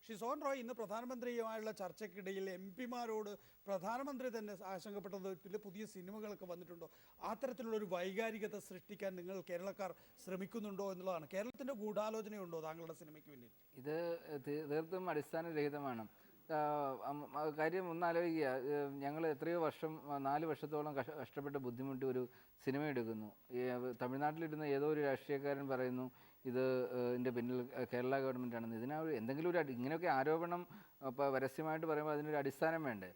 ഷിസോൺ റോയ് ഇന്ന് പ്രധാനമന്ത്രിയുമായുള്ള ചർച്ചയ്ക്കിടയിൽ പിമാരോട് പ്രധാനമന്ത്രി തന്നെ ആശങ്കപ്പെട്ടത് പുതിയ സിനിമകളൊക്കെ വന്നിട്ടുണ്ടോ, അത്തരത്തിലുള്ള ഒരു വൈകാരികത സൃഷ്ടിക്കാൻ നിങ്ങൾ കേരളക്കാർ ശ്രമിക്കുന്നുണ്ടോ എന്നുള്ളതാണ്. കേരളത്തിൻ്റെ ഗൂഢാലോചനയുണ്ടോ താങ്കളുടെ സിനിമയ്ക്ക് പിന്നിൽ? ഇത് തീർത്തും അടിസ്ഥാനരഹിതമാണ്. കാര്യം ഒന്നാലോചിക്കുക, ഞങ്ങൾ എത്രയോ വർഷം 4 വർഷത്തോളം കഷ്ടപ്പെട്ട് ബുദ്ധിമുട്ടി ഒരു സിനിമ എടുക്കുന്നു. തമിഴ്നാട്ടിലിരുന്ന ഏതോ ഒരു രാഷ്ട്രീയക്കാരൻ പറയുന്നു ഇതിൻ്റെ പിന്നിൽ കേരള ഗവൺമെൻറ് ആണെന്ന്. എന്തെങ്കിലും ഒരു ഇങ്ങനെയൊക്കെ ആരോപണം പരസ്യമായിട്ട് പറയുമ്പോൾ അതിനൊരു അടിസ്ഥാനം വേണ്ടേ?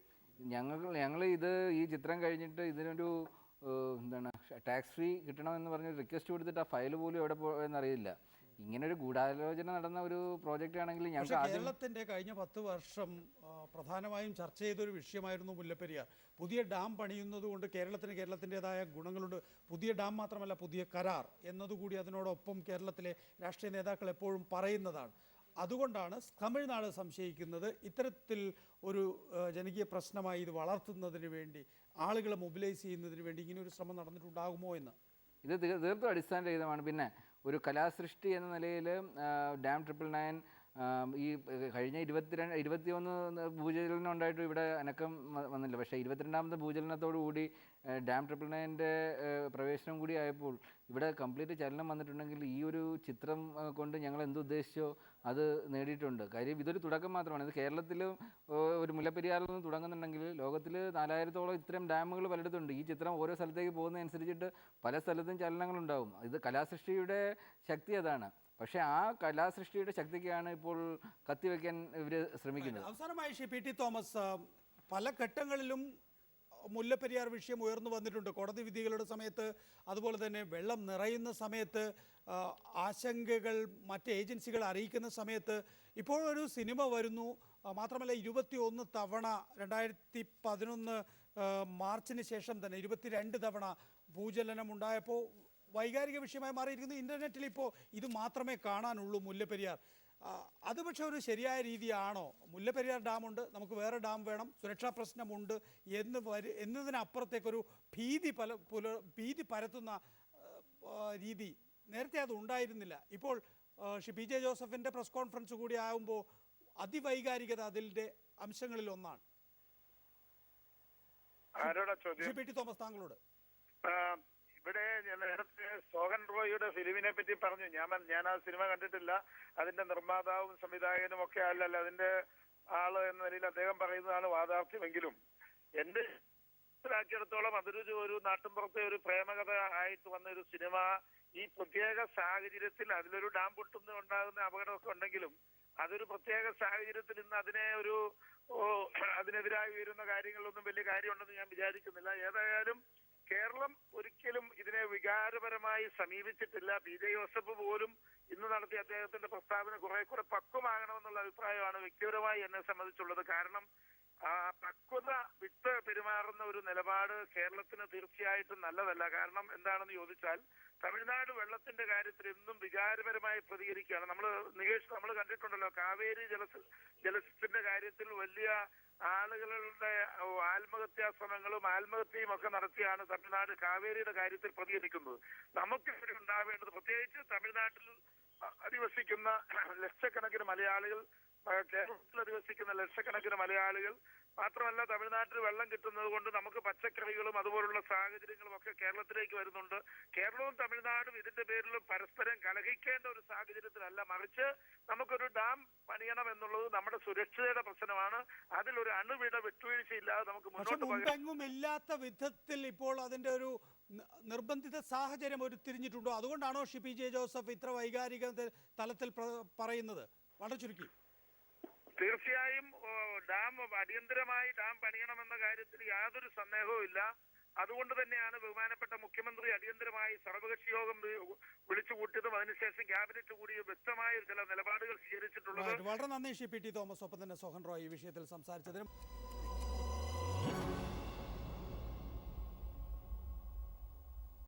ഞങ്ങൾ ഈ ചിത്രം കഴിഞ്ഞിട്ട് ഇതിനൊരു ടാക്സ് ഫ്രീ കിട്ടണമെന്ന് പറഞ്ഞ് റിക്വസ്റ്റ് കൊടുത്തിട്ട് ആ ഫയൽ പോലും എവിടെ പോയെന്നറിയില്ല. ഇങ്ങനൊരു ഗൂഢാലോചന നടന്ന ഒരു പ്രോജക്റ്റ് ആണെങ്കിൽ കേരളത്തിൻ്റെ കഴിഞ്ഞ 10 വർഷം പ്രധാനമായും ചർച്ച ചെയ്തൊരു വിഷയമായിരുന്നു മുല്ലപ്പെരിയാർ. പുതിയ ഡാം പണിയുന്നത് കൊണ്ട് കേരളത്തിൻ്റെതായ ഗുണങ്ങളുണ്ട്. പുതിയ ഡാം മാത്രമല്ല, പുതിയ കരാർ എന്നതുകൂടി അതിനോടൊപ്പം കേരളത്തിലെ രാഷ്ട്രീയ നേതാക്കൾ എപ്പോഴും പറയുന്നതാണ്. അതുകൊണ്ടാണ് തമിഴ്നാട് സംശയിക്കുന്നത് ഇത്തരത്തിൽ ഒരു ജനകീയ പ്രശ്നമായി ഇത് വളർത്തുന്നതിന് വേണ്ടി, ആളുകളെ മൊബിലൈസ് ചെയ്യുന്നതിന് വേണ്ടി ഇങ്ങനെ ഒരു ശ്രമം നടന്നിട്ടുണ്ടാകുമോ എന്ന്. ഇത് തീർത്തും അടിസ്ഥാനരഹിതമാണ്. പിന്നെ ഒരു കലാസൃഷ്ടി എന്ന നിലയിൽ ഡാം 999 ഈ കഴിഞ്ഞ 21 ഭൂചലനം ഉണ്ടായിട്ടും ഇവിടെ അനക്കം വന്നില്ല. പക്ഷേ 22ാമത്തെ ഭൂചലനത്തോടുകൂടി ഡാം 999 പ്രവേശനം കൂടി ആയപ്പോൾ ഇവിടെ കംപ്ലീറ്റ് ചലനം വന്നിട്ടുണ്ടെങ്കിൽ ഈ ഒരു ചിത്രം കൊണ്ട് ഞങ്ങൾ എന്തുദ്ദേശിച്ചോ അത് നേടിയിട്ടുണ്ട്. കാര്യം ഇതൊരു തുടക്കം മാത്രമാണ്. ഇത് കേരളത്തിലും ഒരു മുല്ലപ്പെരിയാറിൽ നിന്ന് തുടങ്ങുന്നുണ്ടെങ്കിൽ ലോകത്തിൽ 4000-ഓളം ഇത്തരം ഡാമുകൾ പലയിടത്തുണ്ട്. ഈ ചിത്രം ഓരോ സ്ഥലത്തേക്ക് പോകുന്നതനുസരിച്ചിട്ട് പല സ്ഥലത്തും ചലനങ്ങളുണ്ടാവും. ഇത് കലാസൃഷ്ടിയുടെ ശക്തി അതാണ്. പക്ഷേ ആ കലാസൃഷ്ടിയുടെ ശക്തിക്കാണ് ഇപ്പോൾ കത്തിവെക്കാൻ ഇവർ ശ്രമിക്കുന്നത്. അവസാനമായി പി ടി തോമസ്, പല ഘട്ടങ്ങളിലും മുല്ലപ്പെരിയാർ വിഷയം ഉയർന്നു വന്നിട്ടുണ്ട്. കോടതി വിധികളുടെ സമയത്ത്, അതുപോലെ തന്നെ വെള്ളം നിറയുന്ന സമയത്ത്, ആശങ്കകൾ മറ്റ് ഏജൻസികൾ അറിയിക്കുന്ന സമയത്ത്. ഇപ്പോഴൊരു സിനിമ വരുന്നു. മാത്രമല്ല 21 തവണ 2011 മാർച്ചിന് ശേഷം തന്നെ 22 തവണ ഭൂചലനം ഉണ്ടായപ്പോൾ വൈകാരിക വിഷയമായി മാറിയിരിക്കുന്നു. ഇൻ്റർനെറ്റിൽ ഇപ്പോൾ ഇത് മാത്രമേ കാണാനുള്ളൂ, മുല്ലപ്പെരിയാർ. അത് പക്ഷേ ഒരു ശരിയായ രീതിയാണോ? മുല്ലപ്പെരിയാർ ഡാമുണ്ട്, നമുക്ക് വേറെ ഡാം വേണം, സുരക്ഷാ പ്രശ്നമുണ്ട് എന്നതിനപ്പുറത്തേക്കൊരു ഭീതി പരത്തുന്ന രീതി നേരത്തെ അത് ഉണ്ടായിരുന്നില്ല. ഇപ്പോൾ പി ജെ ജോസഫിൻ്റെ പ്രസ് കോൺഫറൻസ് കൂടി ആകുമ്പോൾ അതിവൈകാരികത അതിൻ്റെ അംശങ്ങളിൽ ഒന്നാണ്. പി ടി തോമസ്, താങ്കളോട്. ഇവിടെ നേരത്തെ സോഹൻ റോയിയുടെ ഫിലിമിനെ പറ്റി പറഞ്ഞു. ഞാൻ ആ സിനിമ കണ്ടിട്ടില്ല. അതിന്റെ നിർമ്മാതാവും സംവിധായകനും ഒക്കെ അല്ലല്ലോ അതിന്റെ ആള് എന്ന നിലയിൽ അദ്ദേഹം പറയുന്നതാണ് യാഥാർത്ഥ്യമെങ്കിലും എന്റെ മനസ്സിലാക്കിയിടത്തോളം അതൊരു നാട്ടിൻപുറത്തെ ഒരു പ്രേമകഥ ആയിട്ട് വന്ന ഒരു സിനിമ ഈ പ്രത്യേക സാഹചര്യത്തിൽ അതിലൊരു ഡാം പൊട്ടുന്നുണ്ടാകുന്ന അപകടമൊക്കെ ഉണ്ടെങ്കിലും അതൊരു പ്രത്യേക സാഹചര്യത്തിൽ ഇന്ന് അതിനെതിരായി ഉയരുന്ന കാര്യങ്ങളിലൊന്നും വലിയ കാര്യമുണ്ടെന്ന് ഞാൻ വിചാരിക്കുന്നില്ല. ഏതായാലും കേരളം ഒരിക്കലും ഇതിനെ വികാരപരമായി സമീപിച്ചിട്ടില്ല. പി ജെ ജോസഫ് പോലും ഇന്ന് നടത്തിയ അദ്ദേഹത്തിന്റെ പ്രസ്താവന കുറെ പക്വമാകണമെന്നുള്ള അഭിപ്രായമാണ് വ്യക്തിപരമായി എന്നെ സംബന്ധിച്ചുള്ളത്. കാരണം പക്വത വിട്ട് പെരുമാറുന്ന ഒരു നിലപാട് കേരളത്തിന് തീർച്ചയായിട്ടും നല്ലതല്ല. കാരണം എന്താണെന്ന് ചോദിച്ചാൽ തമിഴ്നാട് വെള്ളത്തിന്റെ കാര്യത്തിൽ എന്നും വികാരപരമായി പ്രതികരിക്കുകയാണ്. നമ്മൾ കണ്ടിട്ടുണ്ടല്ലോ, കാവേരി ജലത്തിന്റെ കാര്യത്തിൽ വലിയ ആളുകളുടെ ആത്മഹത്യാ ശ്രമങ്ങളും ആത്മഹത്യയും ഒക്കെ നടത്തിയാണ് തമിഴ്നാട് കാവേരിയുടെ കാര്യത്തിൽ പ്രതികരിക്കുന്നത്. നമുക്കിവിടെ ഉണ്ടാവേണ്ടത്, പ്രത്യേകിച്ച് തമിഴ്നാട്ടിൽ അധിവസിക്കുന്ന ലക്ഷക്കണക്കിന് മലയാളികൾ, കേരളത്തിൽ അധിവസിക്കുന്ന ലക്ഷക്കണക്കിന് മലയാളികൾ മാത്രമല്ല, തമിഴ്നാട്ടിൽ വെള്ളം കിട്ടുന്നത് കൊണ്ട് നമുക്ക് പച്ചക്കറികളും അതുപോലുള്ള സാഹചര്യങ്ങളും ഒക്കെ കേരളത്തിലേക്ക് വരുന്നുണ്ട്. കേരളവും തമിഴ്നാടും ഇതിന്റെ പേരിൽ പരസ്പരം കലഹിക്കേണ്ട ഒരു സാഹചര്യത്തിലല്ല, മറിച്ച് നമുക്കൊരു ഡാം പണിയണം എന്നുള്ളത് നമ്മുടെ സുരക്ഷയുടെ പ്രശ്നമാണ്. അതിലൊരു അണുവിട വിട്ടുവീഴ്ചയില്ലാതെ നമുക്ക് മുന്നോട്ട് പോകാൻ ഇല്ലാത്ത വിധത്തിൽ ഇപ്പോൾ അതിന്റെ ഒരു നിർബന്ധിത സാഹചര്യം തിരിഞ്ഞിട്ടുണ്ടോ? അതുകൊണ്ടാണോ പി ജെ ജോസഫ് ഇത്ര വൈകാരിക തലത്തിൽ പറയുന്നത്? വളരെ ചുരുക്കി. തീർച്ചയായും അടിയന്തരമായി ഡാം പണിയണമെന്ന കാര്യത്തിൽ യാതൊരു സന്ദേഹവും ഇല്ല. അതുകൊണ്ട് തന്നെയാണ് ബഹുമാനപ്പെട്ട മുഖ്യമന്ത്രി അടിയന്തരമായി സർവകക്ഷി യോഗം വിളിച്ചു കൂട്ടിയതും അതിനുശേഷം ക്യാബിനറ്റ് കൂടി വ്യക്തമായ ചില നിലപാടുകൾ സ്വീകരിച്ചിട്ടുള്ളത്. വളരെ നന്ദി പി ടി തോമസ്. ഒപ്പം തന്നെ സോഹൻ റോയ് ഈ വിഷയത്തിൽ സംസാരിച്ചതിനും.